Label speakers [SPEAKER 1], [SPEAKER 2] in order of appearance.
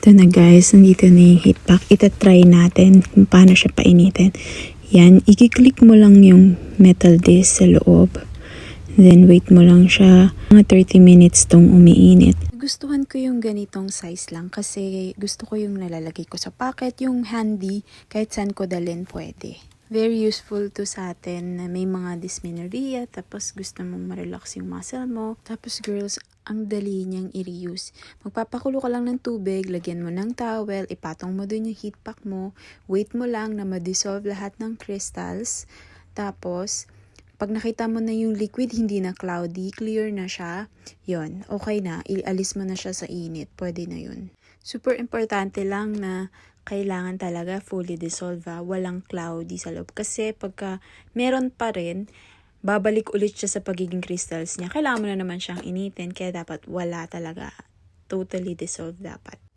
[SPEAKER 1] Ito na guys, nandito na yung heat pack. Itatry natin kung paano siya painitin. Yan, i-click mo lang yung metal disc sa loob. Then wait mo lang siya. Mga 30 minutes tong umiinit. Gustuhan ko yung ganitong size lang kasi gusto ko yung nalalagay ko sa pocket, yung handy, kahit saan ko dalhin pwede. Very useful to sa atin na may mga dysmenorrhea, tapos gusto mong ma-relax yung muscle mo. Tapos girls, ang dali niyang i-reuse. Magpapakulo ka lang ng tubig, lagyan mo ng towel, ipatong mo dun yung heat pack mo, wait mo lang na ma-dissolve lahat ng crystals. Tapos, pag nakita mo na yung liquid, hindi na cloudy, clear na siya, yon, okay na, ialis mo na siya sa init, pwede na yun. Super importante lang na kailangan talaga fully dissolve, walang cloudy sa loob. Kasi pagka meron pa rin, babalik ulit siya sa pagiging crystals niya. Kailangan mo na naman siyang initin, kaya dapat wala talaga. Totally dissolved dapat.